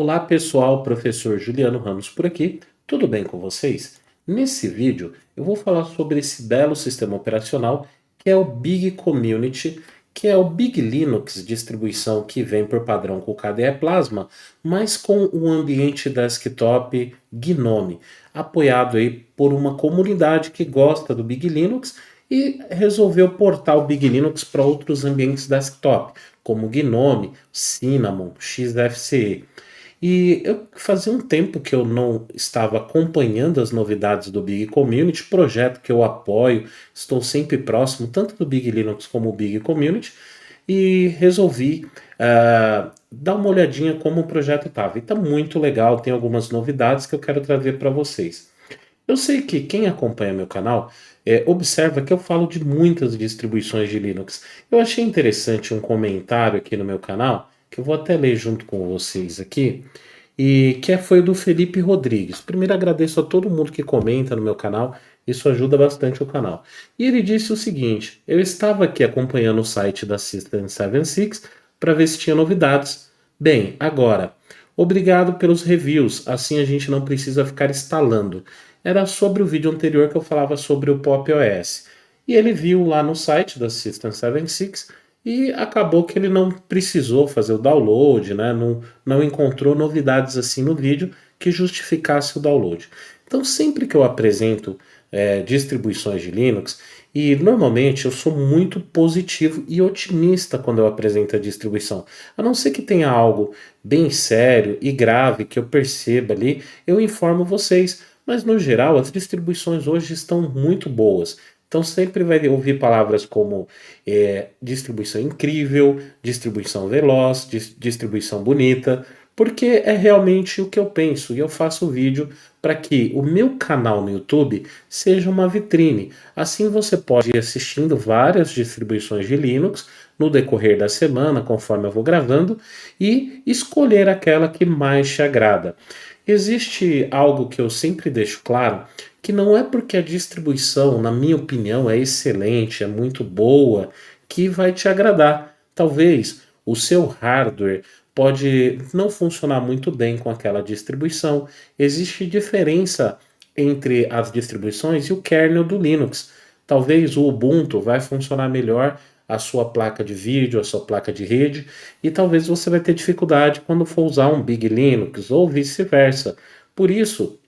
Olá pessoal, professor Juliano Ramos por aqui, tudo bem com vocês? Nesse vídeo eu vou falar sobre esse belo sistema operacional que é o Big Community, que é o Big Linux distribuição que vem por padrão com o KDE Plasma, mas com o ambiente desktop GNOME, apoiado aí por uma comunidade que gosta do Big Linux e resolveu portar o Big Linux para outros ambientes desktop, como GNOME, Cinnamon, XFCE. E eu fazia um tempo que eu não estava acompanhando as novidades do Big Community, projeto que eu apoio, estou sempre próximo tanto do Big Linux como o Big Community, e resolvi dar uma olhadinha como o projeto estava. E está muito legal, tem algumas novidades que eu quero trazer para vocês. Eu sei que quem acompanha meu canal observa que eu falo de muitas distribuições de Linux. Eu achei interessante um comentário aqui no meu canal, que eu vou até ler junto com vocês aqui, e foi o do Felipe Rodrigues. Primeiro agradeço a todo mundo que comenta no meu canal, isso ajuda bastante o canal. E ele disse o seguinte: eu estava aqui acompanhando o site da System76 para ver se tinha novidades. Bem, agora, obrigado pelos reviews, assim a gente não precisa ficar instalando. Era sobre o vídeo anterior que eu falava sobre o Pop OS. E ele viu lá no site da System76 e acabou que ele não precisou fazer o download, né? Não encontrou novidades assim no vídeo que justificasse o download. Então, sempre que eu apresento distribuições de Linux, e normalmente eu sou muito positivo e otimista quando eu apresento a distribuição, a não ser que tenha algo bem sério e grave que eu perceba ali, eu informo vocês. Mas no geral, as distribuições hoje estão muito boas. Então sempre vai ouvir palavras como distribuição incrível, distribuição veloz, distribuição bonita, porque é realmente o que eu penso e eu faço vídeo para que o meu canal no YouTube seja uma vitrine. Assim você pode ir assistindo várias distribuições de Linux no decorrer da semana, conforme eu vou gravando, e escolher aquela que mais te agrada. Existe algo que eu sempre deixo claro, que não é porque a distribuição, na minha opinião, é excelente, é muito boa, que vai te agradar. Talvez o seu hardware pode não funcionar muito bem com aquela distribuição. Existe diferença entre as distribuições e o kernel do Linux. Talvez o Ubuntu vai funcionar melhor a sua placa de vídeo, a sua placa de rede, e talvez você vai ter dificuldade quando for usar um Big Linux ou vice-versa. Por isso,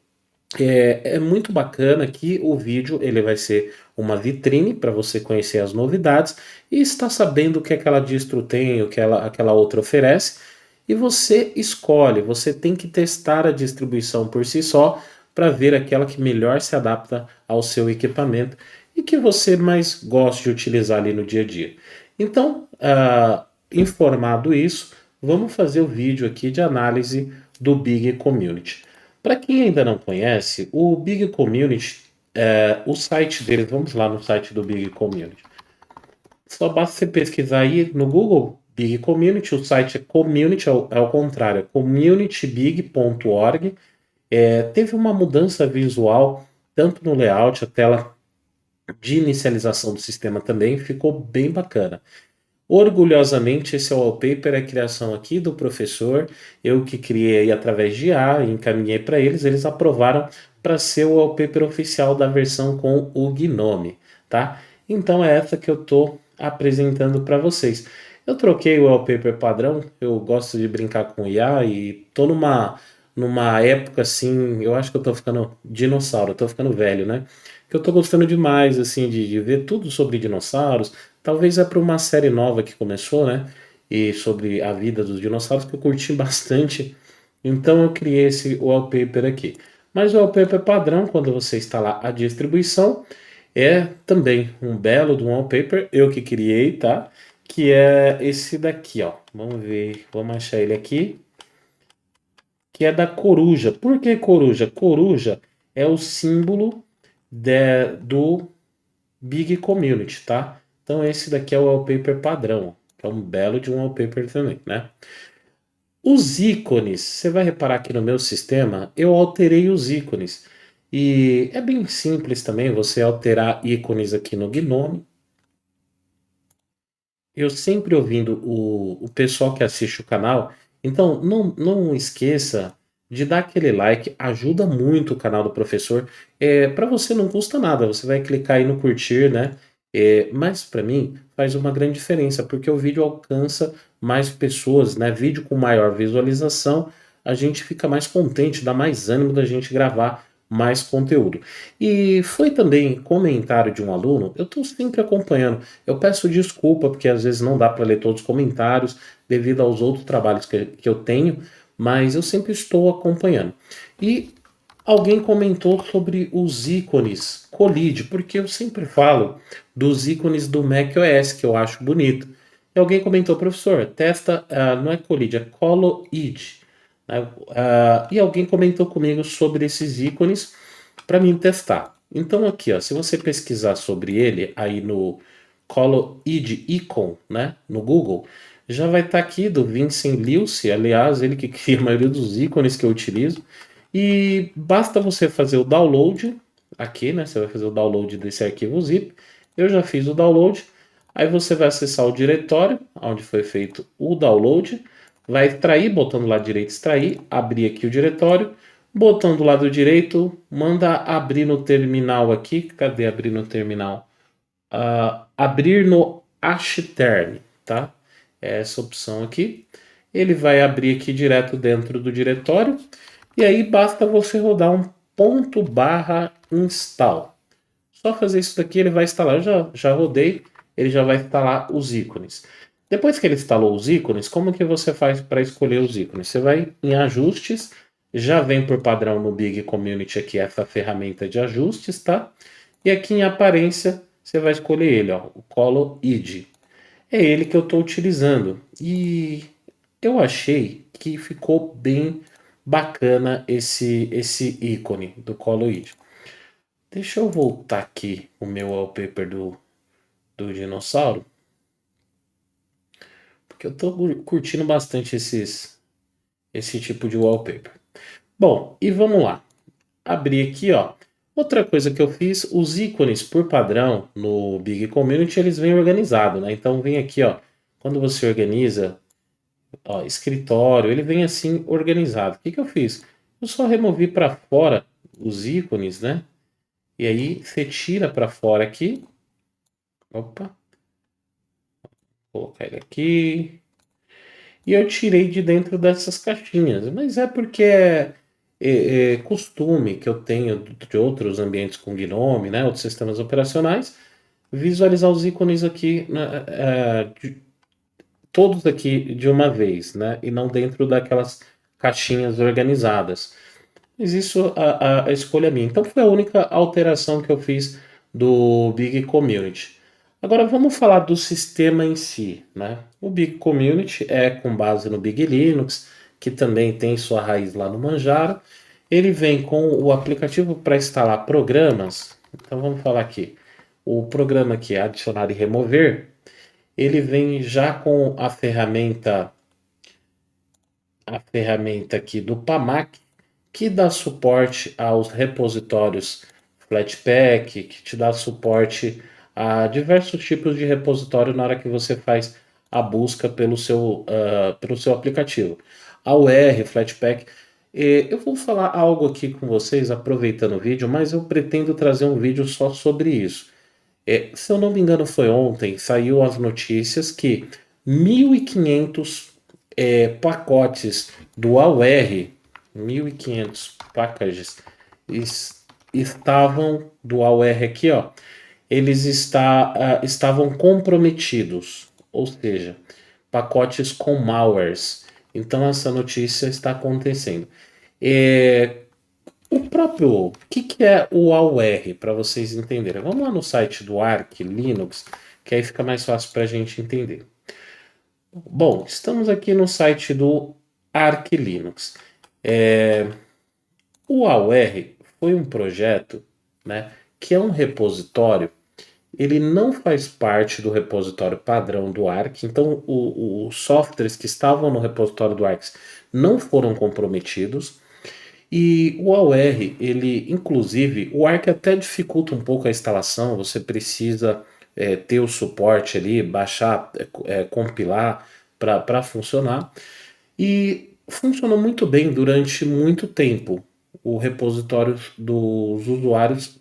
é muito bacana que o vídeo ele vai ser uma vitrine para você conhecer as novidades e estar sabendo o que aquela distro tem, o que aquela outra oferece, e você escolhe, você tem que testar a distribuição por si só para ver aquela que melhor se adapta ao seu equipamento e que você mais gosta de utilizar ali no dia a dia. Então, informado isso, vamos fazer o vídeo aqui de análise do Big Community. Para quem ainda não conhece, o Big Community, o site deles, vamos lá no site do Big Community. Só basta você pesquisar aí no Google Big Community, o site é community, é ao contrário, é communitybig.org. Teve uma mudança visual, tanto no layout, a tela de inicialização do sistema também ficou bem bacana. Orgulhosamente, esse wallpaper é criação aqui do professor, eu que criei através de IA e encaminhei para eles, eles aprovaram para ser o wallpaper oficial da versão com o GNOME, tá? Então é essa que eu estou apresentando para vocês. Eu troquei o wallpaper padrão, eu gosto de brincar com IA e tô numa época assim, eu acho que eu tô ficando dinossauro, eu tô ficando velho, né? Que eu tô gostando demais assim de ver tudo sobre dinossauros. Talvez é para uma série nova que começou, né? E sobre a vida dos dinossauros que eu curti bastante. Então eu criei esse wallpaper aqui. Mas o wallpaper padrão, quando você instalar a distribuição, é também um belo de um wallpaper, eu que criei, tá? Que é esse daqui, ó. Vamos ver, vamos achar ele aqui. Que é da coruja. Por que coruja? Coruja é o símbolo do Big Community, tá? Então esse daqui é o wallpaper padrão, que é um belo de um wallpaper também, né? Os ícones, você vai reparar que no meu sistema eu alterei os ícones. E é bem simples também você alterar ícones aqui no Gnome. Eu sempre ouvindo o pessoal que assiste o canal Então, não esqueça de dar aquele like, ajuda muito o canal do professor. Para você não custa nada, você vai clicar aí no curtir, né? Mas para mim faz uma grande diferença, porque o vídeo alcança mais pessoas, né? Vídeo com maior visualização, a gente fica mais contente, dá mais ânimo da gente gravar mais conteúdo. E foi também comentário de um aluno, eu estou sempre acompanhando. Eu peço desculpa, porque às vezes não dá para ler todos os comentários, devido aos outros trabalhos que eu tenho, mas eu sempre estou acompanhando. E alguém comentou sobre os ícones Colide, porque eu sempre falo dos ícones do macOS, que eu acho bonito. E alguém comentou, professor, testa, não é Colide, é Coloid. Né? E alguém comentou comigo sobre esses ícones para mim testar. Então aqui, ó, se você pesquisar sobre ele aí no Coloid Icon, né, no Google, já vai estar aqui do Vincent Liucci, aliás, ele que cria a maioria dos ícones que eu utilizo. E basta você fazer o download aqui, né? Você vai fazer o download desse arquivo zip. Eu já fiz o download. Aí você vai acessar o diretório onde foi feito o download, vai extrair, botando lá direito extrair, abrir aqui o diretório, botando do lado direito, manda abrir no terminal aqui. Cadê abrir no terminal? Abrir no Ashtern, tá? É essa opção aqui. Ele vai abrir aqui direto dentro do diretório. E aí basta você rodar um ponto barra install. Só fazer isso daqui, ele vai instalar. Eu já rodei, ele já vai instalar os ícones. Depois que ele instalou os ícones, como que você faz para escolher os ícones? Você vai em ajustes, já vem por padrão no Big Community aqui essa ferramenta de ajustes, tá? E aqui em aparência, você vai escolher ele, ó, o Colo ID. É ele que eu estou utilizando. E eu achei que ficou bem bacana esse ícone do Coloid. Deixa eu voltar aqui o meu wallpaper do dinossauro, porque eu estou curtindo bastante esse tipo de wallpaper. Bom, e vamos lá. Abrir aqui, ó. Outra coisa que eu fiz, os ícones por padrão no Big Community, eles vêm organizados, né? Então vem aqui, ó. Quando você organiza, ó, escritório, ele vem assim organizado. O que que eu fiz? Eu só removi para fora os ícones, né? E aí você tira para fora aqui. Opa, vou colocar ele aqui. E eu tirei de dentro dessas caixinhas. Mas é porque é costume que eu tenho de outros ambientes com Gnome, né? Outros sistemas operacionais. Visualizar os ícones aqui, né, todos aqui de uma vez, né? E não dentro daquelas caixinhas organizadas. Mas isso a escolha é minha. Então foi a única alteração que eu fiz do Big Community. Agora vamos falar do sistema em si, né? O Big Community é com base no Big Linux, que também tem sua raiz lá no Manjaro. Ele vem com o aplicativo para instalar programas. Então vamos falar aqui. O programa aqui, adicionar e remover, ele vem já com a ferramenta aqui do PAMAC, que dá suporte aos repositórios Flatpak, que te dá suporte a diversos tipos de repositório na hora que você faz a busca pelo seu aplicativo. A UR, Flatpak. Eu vou falar algo aqui com vocês, aproveitando o vídeo, mas eu pretendo trazer um vídeo só sobre isso. Se eu não me engano, foi ontem, saiu as notícias que 1.500 pacotes do AUR, 1.500 packages, estavam do AUR aqui, ó, eles estavam comprometidos, ou seja, pacotes com malwares. Então essa notícia está acontecendo. É, o que é o AUR, para vocês entenderem? Vamos lá no site do Arch Linux, que aí fica mais fácil para a gente entender. Bom, estamos aqui no site do Arch Linux. O AUR foi um projeto, né, que é um repositório. Ele não faz parte do repositório padrão do Arch, então os softwares que estavam no repositório do Arch não foram comprometidos. E o AUR, ele, inclusive, o Arch até dificulta um pouco a instalação, você precisa ter o suporte ali, baixar, compilar para funcionar. E funcionou muito bem durante muito tempo o repositório dos usuários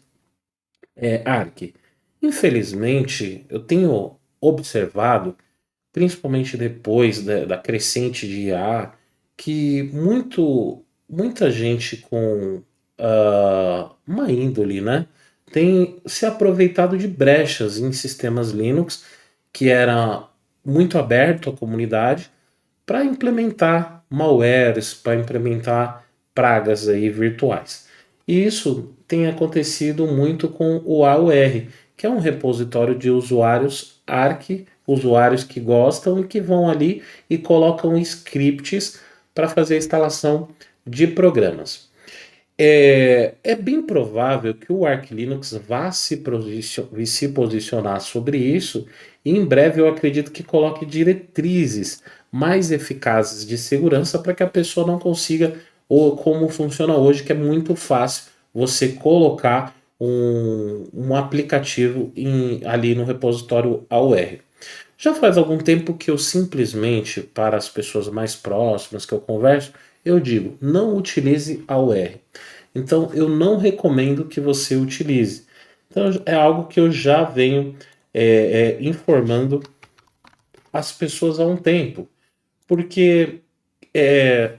Arc. Infelizmente, eu tenho observado, principalmente depois da crescente de IA, que muita gente com uma índole, né, tem se aproveitado de brechas em sistemas Linux, que era muito aberto à comunidade, para implementar malwares, para implementar pragas aí virtuais. E isso tem acontecido muito com o AUR, que é um repositório de usuários ARC, usuários que gostam e que vão ali e colocam scripts para fazer a instalação de programas. É bem provável que o Arch Linux vá se posicionar sobre isso, e em breve eu acredito que coloque diretrizes mais eficazes de segurança para que a pessoa não consiga, ou como funciona hoje, que é muito fácil você colocar um aplicativo ali no repositório AUR. Já faz algum tempo que eu simplesmente, para as pessoas mais próximas que eu converso, eu digo, não utilize AUR. Então, eu não recomendo que você utilize. Então, é algo que eu já venho informando as pessoas há um tempo, porque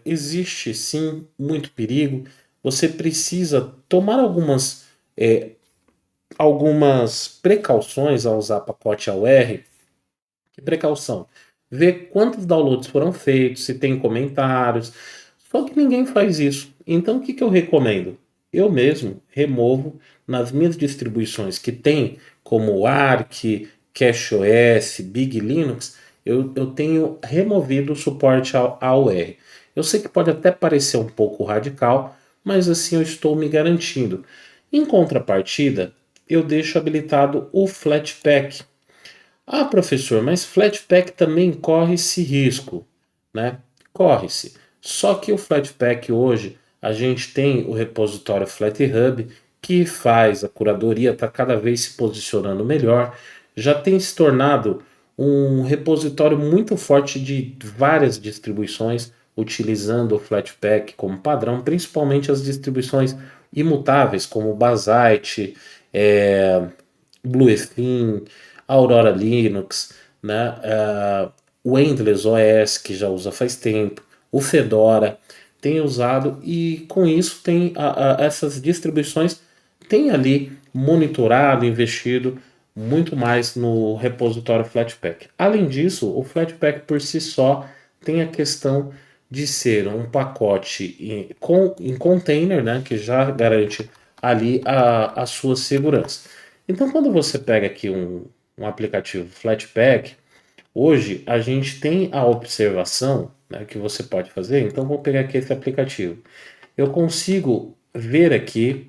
existe sim muito perigo. Você precisa tomar algumas precauções ao usar pacote AUR. Que precaução? Ver quantos downloads foram feitos, se tem comentários. Só que ninguém faz isso. Então o que, que eu recomendo? Eu mesmo removo nas minhas distribuições que tem, como Arc, CashOS, Big Linux, eu tenho removido o suporte ao AUR. Eu sei que pode até parecer um pouco radical, mas assim eu estou me garantindo. Em contrapartida, eu deixo habilitado o Flatpak. Ah, professor, mas Flatpak também corre esse risco, né? Corre-se. Só que o Flatpak hoje, a gente tem o repositório FlatHub, que faz a curadoria, está cada vez se posicionando melhor, já tem se tornado um repositório muito forte de várias distribuições, utilizando o Flatpak como padrão, principalmente as distribuições imutáveis, como o Basite, BlueFin, Aurora Linux, né? O Endless OS, que já usa faz tempo, o Fedora tem usado, e com isso tem essas distribuições têm ali monitorado, investido muito mais no repositório Flatpak. Além disso, o Flatpak por si só tem a questão de ser um pacote em container, né, que já garante ali a sua segurança. Então, quando você pega aqui um aplicativo Flatpak, hoje a gente tem a observação, né, que você pode fazer. Então, vou pegar aqui esse aplicativo. Eu consigo ver aqui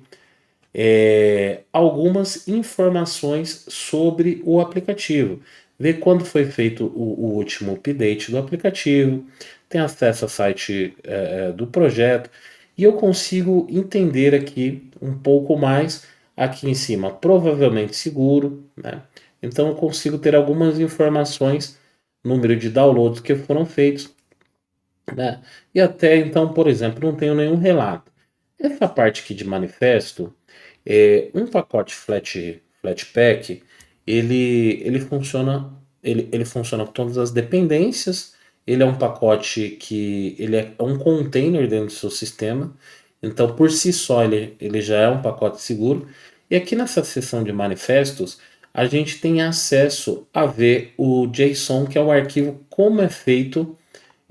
algumas informações sobre o aplicativo. Ver quando foi feito o último update do aplicativo, tem acesso ao site do projeto, e eu consigo entender aqui um pouco mais aqui em cima, provavelmente seguro, né? Então eu consigo ter algumas informações, número de downloads que foram feitos, né? E até então, por exemplo, não tenho nenhum relato. Essa parte aqui de manifesto, um pacote Flatpak, ele funciona com todas as dependências. Ele é um pacote que ele é um container dentro do seu sistema. Então, por si só, ele já é um pacote seguro. E aqui nessa seção de manifestos, a gente tem acesso a ver o JSON, que é o arquivo, como é feito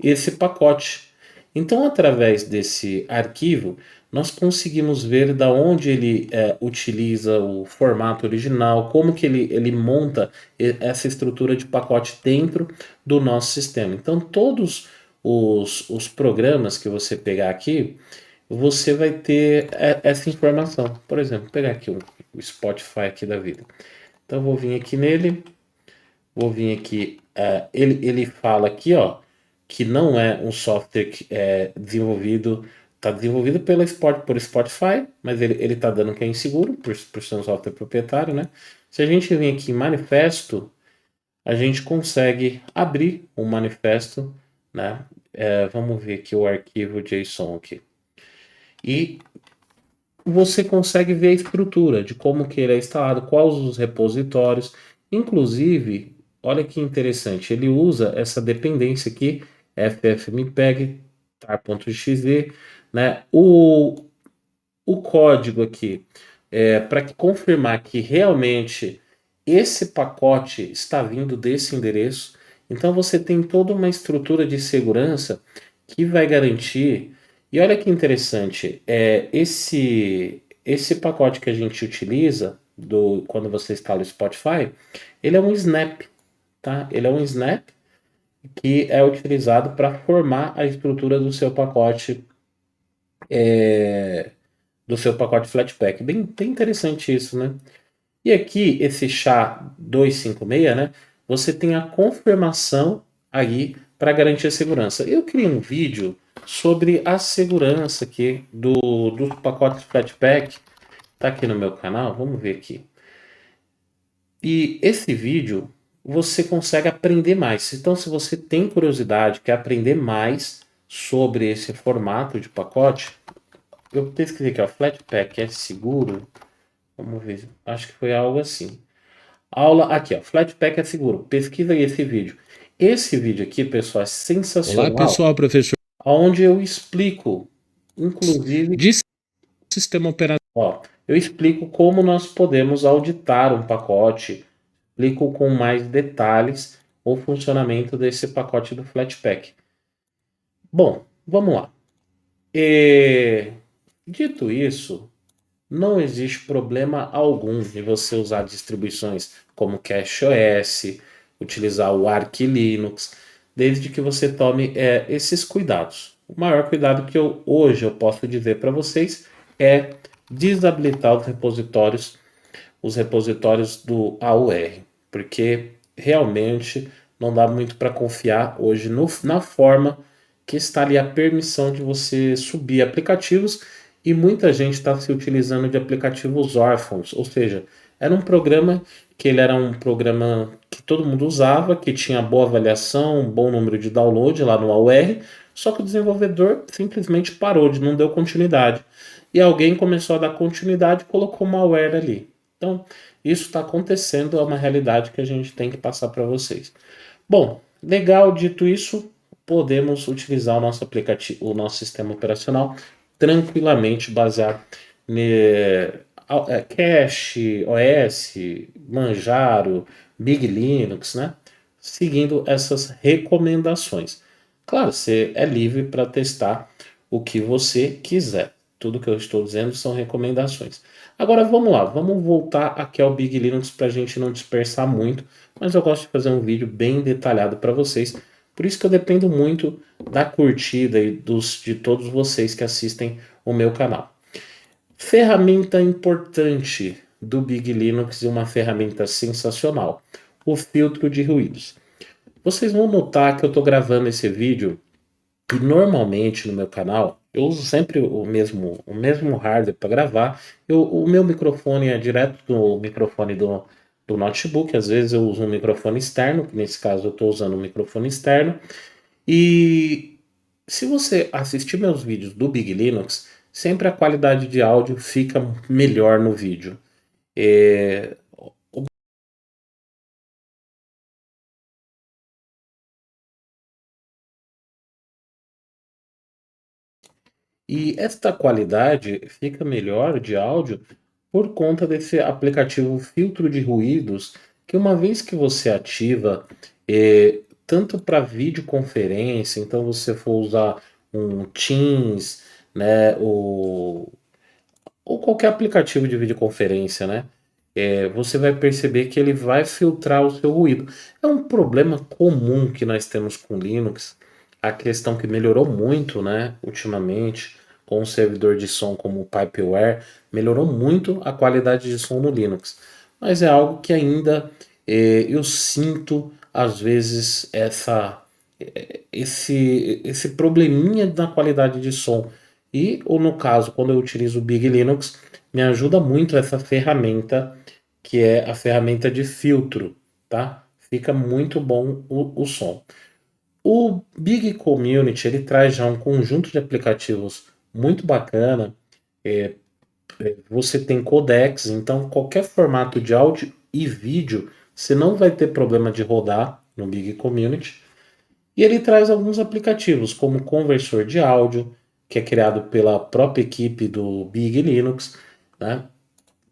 esse pacote. Então, através desse arquivo, nós conseguimos ver da onde ele utiliza o formato original, como que ele monta essa estrutura de pacote dentro do nosso sistema. Então, todos os programas que você pegar aqui, você vai ter essa informação. Por exemplo, vou pegar aqui o Spotify aqui da vida. Então, eu vou vir aqui nele, vou vir aqui, ele fala aqui, ó, que não é um software que é desenvolvido, está desenvolvido por Spotify, mas ele está dando que é inseguro, por ser um software proprietário, né? Se a gente vir aqui em manifesto, a gente consegue abrir um manifesto, né? vamos ver aqui o arquivo JSON aqui. E você consegue ver a estrutura de como que ele é instalado, quais os repositórios. Inclusive, olha que interessante, ele usa essa dependência aqui, ffmpeg, tar.exe, né? O código aqui, para confirmar que realmente esse pacote está vindo desse endereço. Então você tem toda uma estrutura de segurança que vai garantir. E olha que interessante, esse pacote que a gente utiliza quando você instala o Spotify, ele é um snap, tá? Ele é um snap que é utilizado para formar a estrutura do seu pacote Flatpak. Bem interessante isso, né? E aqui, esse SHA-256, né? Você tem a confirmação aí para garantir a segurança. Eu criei um vídeo sobre a segurança aqui do pacote Flatpak. Tá aqui no meu canal, vamos ver aqui. E esse vídeo você consegue aprender mais. Então, se você tem curiosidade, quer aprender mais sobre esse formato de pacote, eu pesquisei aqui, ó, Flatpak é seguro? Vamos ver, acho que foi algo assim. Aula aqui, ó, Flatpak é seguro. Pesquisa aí esse vídeo. Esse vídeo aqui, pessoal, é Olá, sensacional, pessoal, professor onde eu explico, inclusive, de sistema operacional. ó, eu explico como nós podemos auditar um pacote, explico com mais detalhes o funcionamento desse pacote do Flatpak. Bom, vamos lá. Dito isso, não existe problema algum em você usar distribuições como CashOS, utilizar o Arch Linux, desde que você tome esses cuidados. O maior cuidado que hoje eu posso dizer para vocês é desabilitar os repositórios do AUR, porque realmente não dá muito para confiar hoje na forma que está ali a permissão de você subir aplicativos, e muita gente está se utilizando de aplicativos órfãos, ou seja, era um programa que ele era um programa que todo mundo usava, que tinha boa avaliação, um bom número de download lá no AUR, só que o desenvolvedor simplesmente parou, não deu continuidade. E alguém começou a dar continuidade e colocou malware ali. Então, isso está acontecendo, é uma realidade que a gente tem que passar para vocês. Bom, legal, dito isso, podemos utilizar o nosso aplicativo, o nosso sistema operacional tranquilamente baseado Cache, OS, Manjaro, Big Linux, né? Seguindo essas recomendações. Claro, você é livre para testar o que você quiser. Tudo que eu estou dizendo são recomendações. Agora vamos lá, vamos voltar aqui ao Big Linux para a gente não dispersar muito, mas eu gosto de fazer um vídeo bem detalhado para vocês. Por isso que eu dependo muito da curtida e de todos vocês que assistem o meu canal. Ferramenta importante do Big Linux e uma ferramenta sensacional: o filtro de ruídos. Vocês vão notar que eu estou gravando esse vídeo e normalmente no meu canal eu uso sempre o mesmo hardware para gravar. O meu microfone é direto do microfone do notebook. Às vezes eu uso um microfone externo, que nesse caso eu estou usando um microfone externo. E se você assistir meus vídeos do Big Linux, sempre a qualidade de áudio fica melhor no vídeo. É, E esta qualidade fica melhor de áudio por conta desse aplicativo filtro de ruídos, que uma vez que você ativa, tanto para videoconferência, então você for usar um Teams, né, ou qualquer aplicativo de videoconferência, né, você vai perceber que ele vai filtrar o seu ruído. É um problema comum que nós temos com Linux, a questão que melhorou muito, né, ultimamente, com o servidor de som como o Pipeware, melhorou muito a qualidade de som no Linux. Mas é algo que ainda eu sinto, às vezes, esse probleminha na qualidade de som. Ou no caso, quando eu utilizo o Big Linux, me ajuda muito essa ferramenta, que é a ferramenta de filtro, tá? Fica muito bom o som. O Big Community ele traz já um conjunto de aplicativos muito bacana. É, Você tem codecs, então qualquer formato de áudio e vídeo você não vai ter problema de rodar no Big Community. E ele traz alguns aplicativos, como conversor de áudio, que é criado pela própria equipe do Big Linux, né?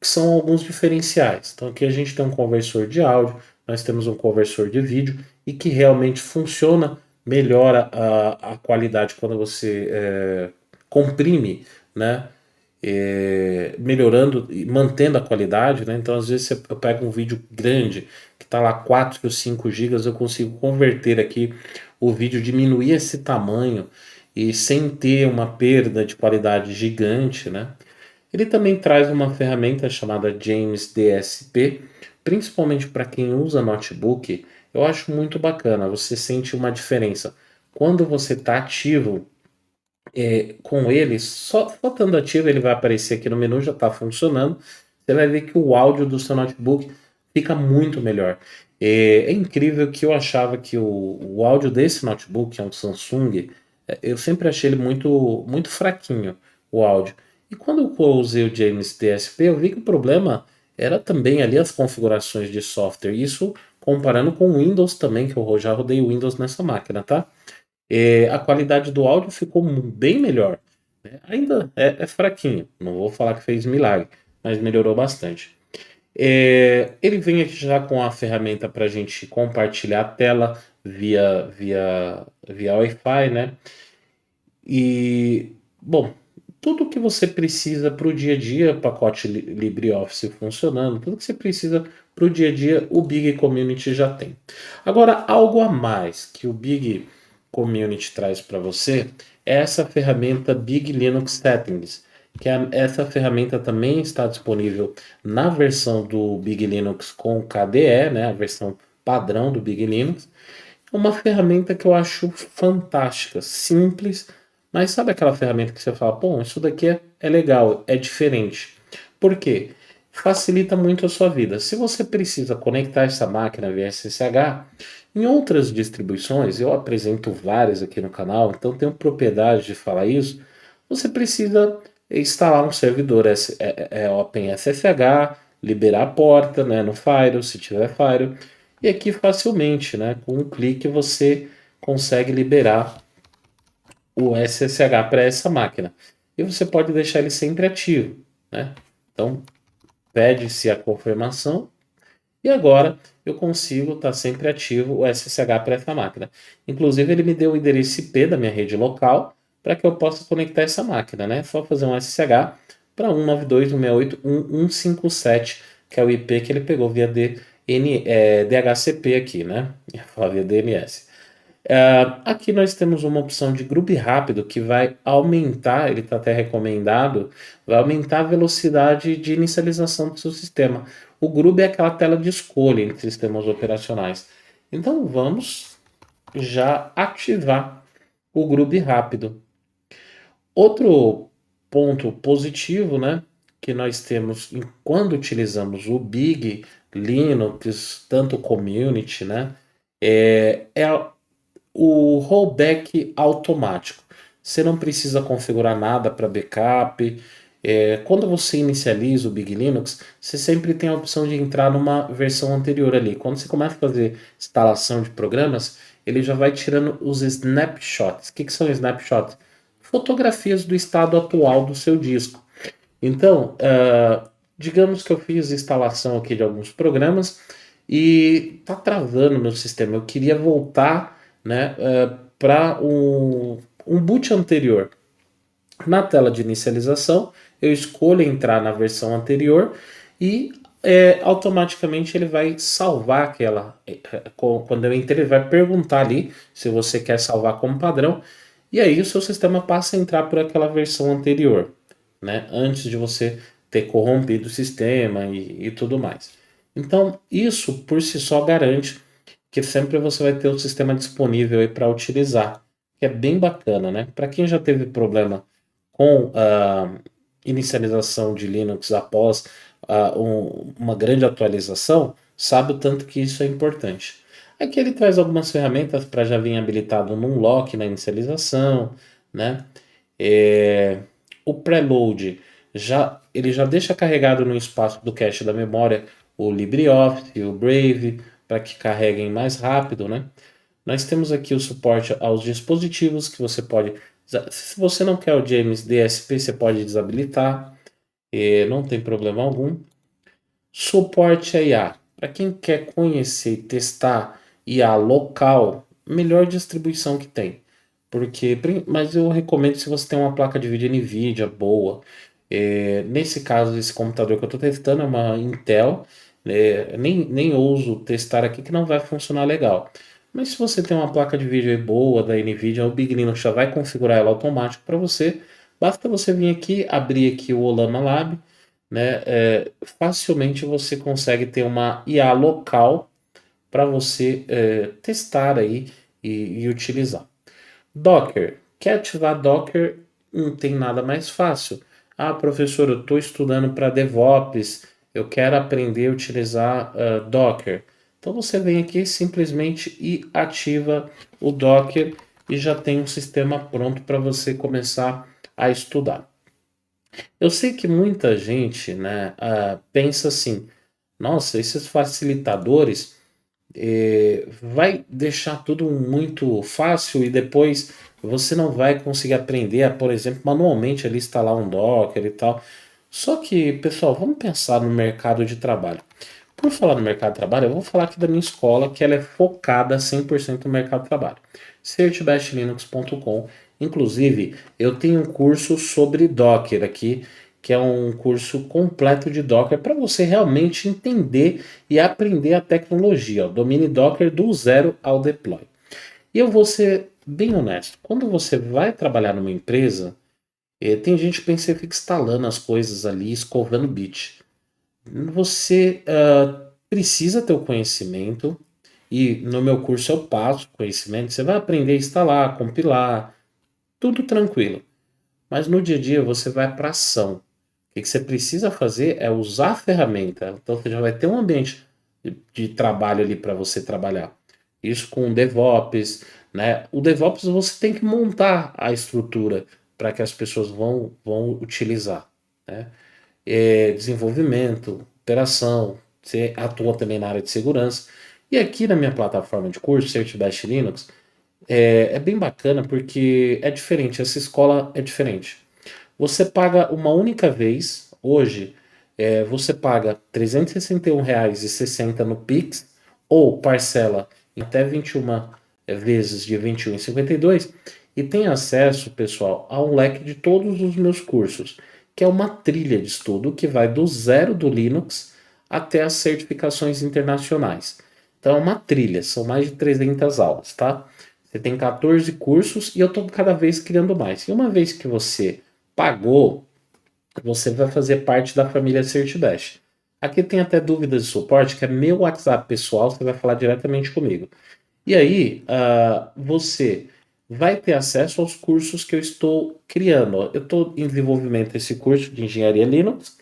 Que são alguns diferenciais. Então aqui a gente tem um conversor de áudio, nós temos um conversor de vídeo e que realmente funciona, melhora a qualidade quando você comprime, né? Melhorando e mantendo a qualidade, né? Então às vezes eu pego um vídeo grande que está lá 4 ou 5 gigas, eu consigo converter aqui o vídeo, diminuir esse tamanho e sem ter uma perda de qualidade gigante, né? Ele também traz uma ferramenta chamada James DSP, principalmente para quem usa notebook. Eu acho muito bacana, você sente uma diferença. Quando você está ativo com ele, só estando ativo, ele vai aparecer aqui no menu, já está funcionando. Você vai ver que o áudio do seu notebook fica muito melhor. É incrível que eu achava que o áudio desse notebook, que é um Samsung, eu sempre achei ele muito fraquinho, o áudio. E quando eu usei o James DSP, eu vi que o problema era também ali as configurações de software. Isso comparando com o Windows também, que eu já rodei o Windows nessa máquina, tá? A qualidade do áudio ficou bem melhor, né? Ainda é fraquinho, não vou falar que fez milagre, mas melhorou bastante. Ele vem aqui já com a ferramenta para a gente compartilhar a tela via Wi-Fi, né? E, bom, tudo que você precisa para o dia a dia, pacote LibreOffice funcionando, tudo que você precisa para o dia a dia, o Big Community já tem. Agora, algo a mais que o Big Community traz para você é essa ferramenta Big Linux Settings, essa ferramenta também está disponível na versão do Big Linux com KDE, né, a versão padrão do Big Linux. É uma ferramenta que eu acho fantástica, simples, mas sabe aquela ferramenta que você fala, bom, isso daqui é legal, é diferente. Por quê? Facilita muito a sua vida. Se você precisa conectar essa máquina via SSH, em outras distribuições, eu apresento várias aqui no canal, então tenho propriedade de falar isso, você precisa instalar um servidor OpenSSH, liberar a porta, né, no Firewall, se tiver Firewall, e aqui facilmente, né, com um clique você consegue liberar o SSH para essa máquina. E você pode deixar ele sempre ativo, né? Então, pede-se a confirmação e agora eu consigo estar sempre ativo o SSH para essa máquina. Inclusive, ele me deu o endereço IP da minha rede local para que eu possa conectar essa máquina, né? É só fazer um SSH para 192.168.1.157, que é o IP que ele pegou via DHCP aqui, né? Eu ia falar via DNS. Aqui nós temos uma opção de grupo rápido que vai aumentar, ele está até recomendado, vai aumentar a velocidade de inicialização do seu sistema. O grupo é aquela tela de escolha entre sistemas operacionais. Então vamos já ativar o grupo rápido. Outro ponto positivo, né, que nós temos quando utilizamos o Big Linux, tanto Community, né, é o rollback automático. Você não precisa configurar nada para backup. Quando você inicializa o Big Linux, você sempre tem a opção de entrar numa versão anterior ali. Quando você começa a fazer instalação de programas, ele já vai tirando os snapshots. O que são snapshots? Fotografias do estado atual do seu disco. Então, digamos que eu fiz instalação aqui de alguns programas e tá travando meu sistema. Eu queria voltar, né, para um boot anterior. Na tela de inicialização, eu escolho entrar na versão anterior e automaticamente ele vai salvar aquela. Quando eu entro, ele vai perguntar ali se você quer salvar como padrão. E aí o seu sistema passa a entrar por aquela versão anterior, né? Antes de você ter corrompido o sistema e tudo mais. Então, isso por si só garante que sempre você vai ter o sistema disponível aí para utilizar, que é bem bacana, né? Para quem já teve problema com a inicialização de Linux após uma grande atualização, sabe o tanto que isso é importante. Aqui ele traz algumas ferramentas para já vir habilitado num lock na inicialização, né? O preload ele já deixa carregado no espaço do cache da memória o LibreOffice, o Brave, para que carreguem mais rápido, né? Nós temos aqui o suporte aos dispositivos que você pode. Se você não quer o James DSP, você pode desabilitar, não tem problema algum. Suporte a IA. Para quem quer conhecer e testar IA local, melhor distribuição que tem. Mas eu recomendo se você tem uma placa de vídeo NVIDIA boa. Nesse caso, esse computador que eu estou testando é uma Intel. Nem ouso testar aqui que não vai funcionar legal. Mas se você tem uma placa de vídeo boa da NVIDIA, o Big Linux já vai configurar ela automático para você. Basta você vir aqui, abrir aqui o Olama Lab, né? Facilmente você consegue ter uma IA local para você testar aí e utilizar. Docker. Quer ativar Docker? Não tem nada mais fácil. Ah, professor, eu estou estudando para DevOps, eu quero aprender a utilizar Docker. Então você vem aqui simplesmente e ativa o Docker e já tem um sistema pronto para você começar a estudar. Eu sei que muita gente, né, pensa assim, nossa, esses facilitadores vai deixar tudo muito fácil e depois você não vai conseguir aprender a, por exemplo, manualmente ali instalar um Docker e tal. Só que, pessoal, vamos pensar no mercado de trabalho. Por falar no mercado de trabalho, eu vou falar aqui da minha escola, que ela é focada 100% no mercado de trabalho. certbestlinux.com. Inclusive, eu tenho um curso sobre Docker aqui, que é um curso completo de Docker para você realmente entender e aprender a tecnologia. Ó. Domine Docker do zero ao deploy. E eu vou ser bem honesto. Quando você vai trabalhar numa empresa, tem gente que pensa que fica instalando as coisas ali, escovando bit. Você precisa ter o conhecimento, e no meu curso eu passo conhecimento. Você vai aprender a instalar, compilar, tudo tranquilo. Mas no dia a dia você vai para ação. O que você precisa fazer é usar a ferramenta. Então você já vai ter um ambiente de trabalho ali para você trabalhar. Isso com o DevOps, né? O DevOps você tem que montar a estrutura para que as pessoas vão utilizar, né? Desenvolvimento, operação, você atua também na área de segurança. E aqui na minha plataforma de curso, Certbest Linux, é bem bacana porque é diferente, essa escola é diferente. Você paga uma única vez, hoje, você paga R$ 361,60 no Pix, ou parcela em até 21 vezes de R$ 21,52, e tem acesso, pessoal, a um leque de todos os meus cursos, que é uma trilha de estudo que vai do zero do Linux até as certificações internacionais. Então é uma trilha, são mais de 300 aulas, tá? Você tem 14 cursos e eu estou cada vez criando mais. E uma vez que você pagou, você vai fazer parte da família Certbest. Aqui tem até dúvidas de suporte, que é meu WhatsApp pessoal, você vai falar diretamente comigo. E aí, você vai ter acesso aos cursos que eu estou criando. Eu estou em desenvolvimento desse curso de Engenharia Linux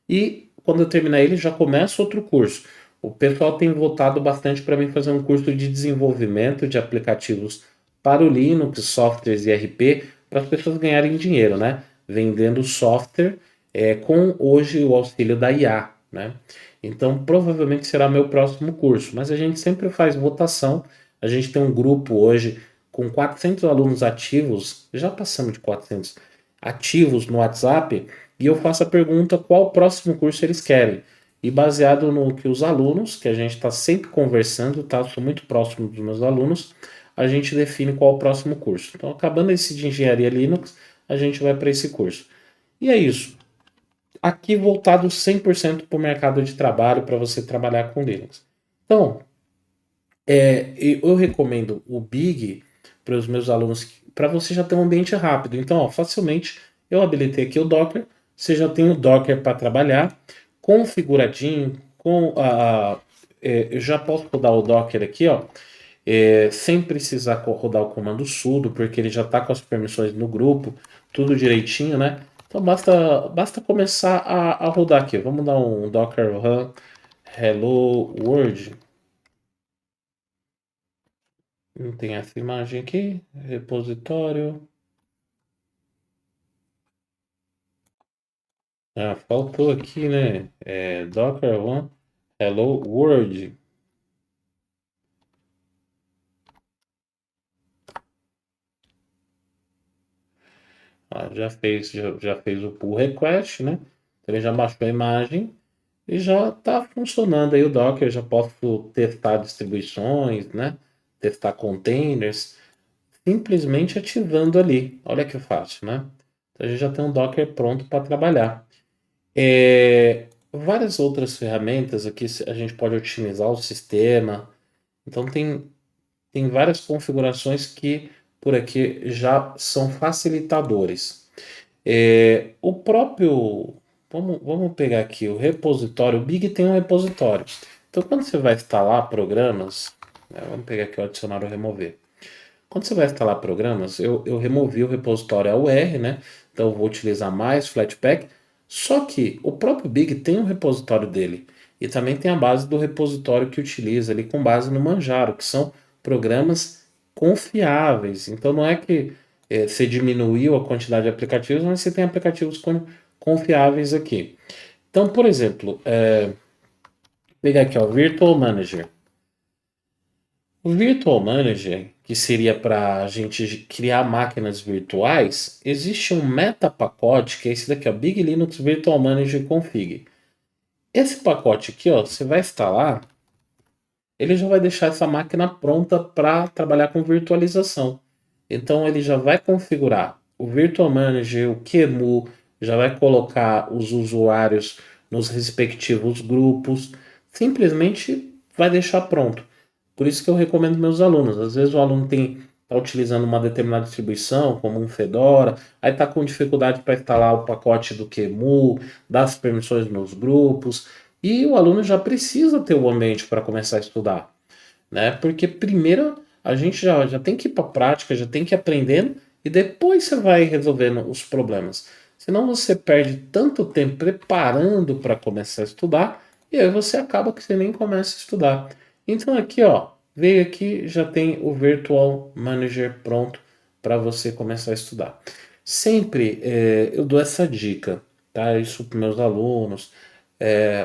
e quando eu terminar ele, já começa outro curso. O pessoal tem votado bastante para mim fazer um curso de desenvolvimento de aplicativos para o Linux, softwares e ERP, para as pessoas ganharem dinheiro, né? Vendendo software com hoje o auxílio da IA, né? Então, provavelmente será meu próximo curso, mas a gente sempre faz votação. A gente tem um grupo hoje com 400 alunos ativos, já passamos de 400 ativos no WhatsApp, e eu faço a pergunta qual o próximo curso eles querem. E baseado no que os alunos, que a gente está sempre conversando, tá? Eu sou muito próximo dos meus alunos, a gente define qual o próximo curso. Então, acabando esse de Engenharia Linux, a gente vai para esse curso. E é isso. Aqui voltado 100% para o mercado de trabalho, para você trabalhar com Linux. Então, eu recomendo o Big para os meus alunos, para você já ter um ambiente rápido. Então, ó, facilmente eu habilitei aqui o Docker, você já tem o Docker para trabalhar, configuradinho, eu já posso rodar o Docker aqui, ó, sem precisar rodar o comando sudo, porque ele já está com as permissões no grupo, tudo direitinho, né? Então basta começar a rodar aqui. Vamos dar um Docker run hello world. Não tem essa imagem aqui, repositório. Ah, faltou aqui, né? Docker One Hello World. Ah, já fez o pull request, né? Então ele já baixou a imagem e já está funcionando aí o Docker. Eu já posso testar distribuições, né? Testar containers, simplesmente ativando ali. Olha que fácil, né? Então a gente já tem um Docker pronto para trabalhar. Várias outras ferramentas aqui a gente pode otimizar o sistema. Então tem várias configurações que por aqui já são facilitadores. O próprio. Vamos pegar aqui o repositório. O Big tem um repositório. Então, quando você vai instalar programas, né, vamos pegar aqui o adicionar ou remover. Quando você vai instalar programas, eu removi o repositório AUR, né? Então, eu vou utilizar mais Flatpak. Só que o próprio Big tem um repositório dele. E também tem a base do repositório que utiliza ali com base no Manjaro, que são programas confiáveis. Então, não é que você diminuiu a quantidade de aplicativos, mas você tem aplicativos confiáveis aqui. Então, por exemplo, pegar aqui, ó, Virtual Manager. O Virtual Manager, que seria para a gente criar máquinas virtuais, existe um meta-pacote, que é esse daqui, ó, Big Linux Virtual Manager Config. Esse pacote aqui, ó, você vai instalar, ele já vai deixar essa máquina pronta para trabalhar com virtualização. Então ele já vai configurar o Virtual Manager, o QEMU, já vai colocar os usuários nos respectivos grupos, simplesmente vai deixar pronto. Por isso que eu recomendo meus alunos. Às vezes o aluno está utilizando uma determinada distribuição, como um Fedora, aí está com dificuldade para instalar o pacote do QEMU, dar as permissões nos grupos, e o aluno já precisa ter o ambiente para começar a estudar, né? Porque primeiro a gente já tem que ir para a prática, já tem que ir aprendendo, e depois você vai resolvendo os problemas. Senão você perde tanto tempo preparando para começar a estudar, e aí você acaba que você nem começa a estudar. Então aqui, ó, veio aqui, já tem o Virtual Manager pronto para você começar a estudar. Sempre eu dou essa dica, tá? Isso para meus alunos.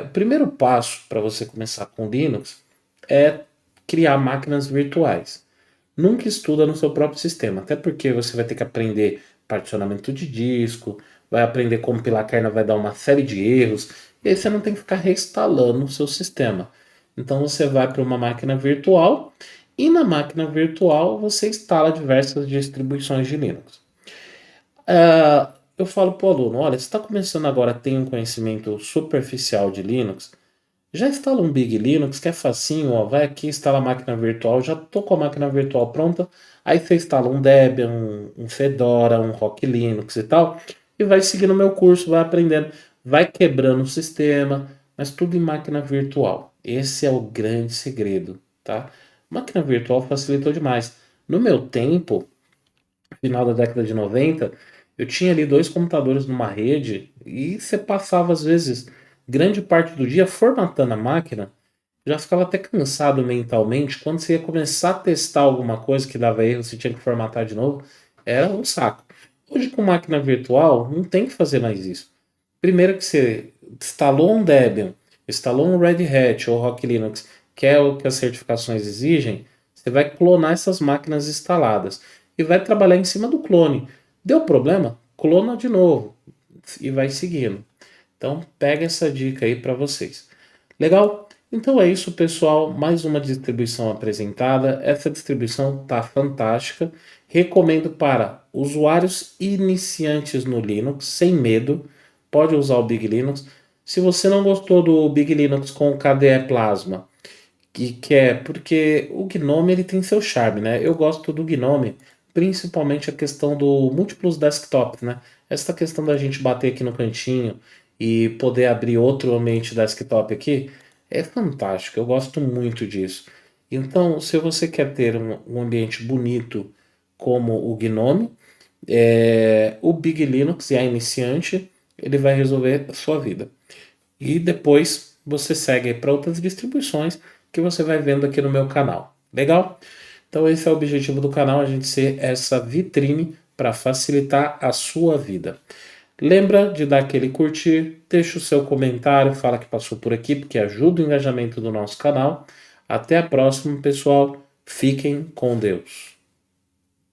O primeiro passo para você começar com Linux é criar máquinas virtuais. Nunca estuda no seu próprio sistema, até porque você vai ter que aprender particionamento de disco, vai aprender como compilar kernel, vai dar uma série de erros, e aí você não tem que ficar reinstalando o seu sistema. Então você vai para uma máquina virtual e na máquina virtual você instala diversas distribuições de Linux. Eu falo para o aluno, olha, você está começando agora a ter um conhecimento superficial de Linux, já instala um Big Linux, que é facinho, ó, vai aqui, instala a máquina virtual, já tô com a máquina virtual pronta, aí você instala um Debian, um Fedora, um Rock Linux e tal, e vai seguindo o meu curso, vai aprendendo, vai quebrando o sistema, mas tudo em máquina virtual. Esse é o grande segredo, tá? Máquina virtual facilitou demais. No meu tempo, final da década de 90, eu tinha ali dois computadores numa rede e você passava, às vezes, grande parte do dia formatando a máquina, já ficava até cansado mentalmente. Quando você ia começar a testar alguma coisa que dava erro, você tinha que formatar de novo, era um saco. Hoje, com máquina virtual, não tem que fazer mais isso. Primeiro que você instalou um Debian, instalou um Red Hat ou Rock Linux, que é o que as certificações exigem, você vai clonar essas máquinas instaladas e vai trabalhar em cima do clone. Deu problema? Clona de novo e vai seguindo. Então, pega essa dica aí para vocês. Legal? Então é isso, pessoal. Mais uma distribuição apresentada. Essa distribuição tá fantástica. Recomendo para usuários iniciantes no Linux, sem medo. Pode usar o Big Linux. Se você não gostou do Big Linux com o KDE Plasma, que é porque o Gnome ele tem seu charme, né? Eu gosto do Gnome, principalmente a questão do múltiplos desktops, né? Essa questão da gente bater aqui no cantinho e poder abrir outro ambiente desktop aqui é fantástico. Eu gosto muito disso. Então, se você quer ter um ambiente bonito como o Gnome, o Big Linux e a iniciante, ele vai resolver a sua vida. E depois você segue para outras distribuições que você vai vendo aqui no meu canal. Legal? Então esse é o objetivo do canal, a gente ser essa vitrine para facilitar a sua vida. Lembra de dar aquele curtir, deixa o seu comentário, fala que passou por aqui, porque ajuda o engajamento do nosso canal. Até a próxima, pessoal. Fiquem com Deus.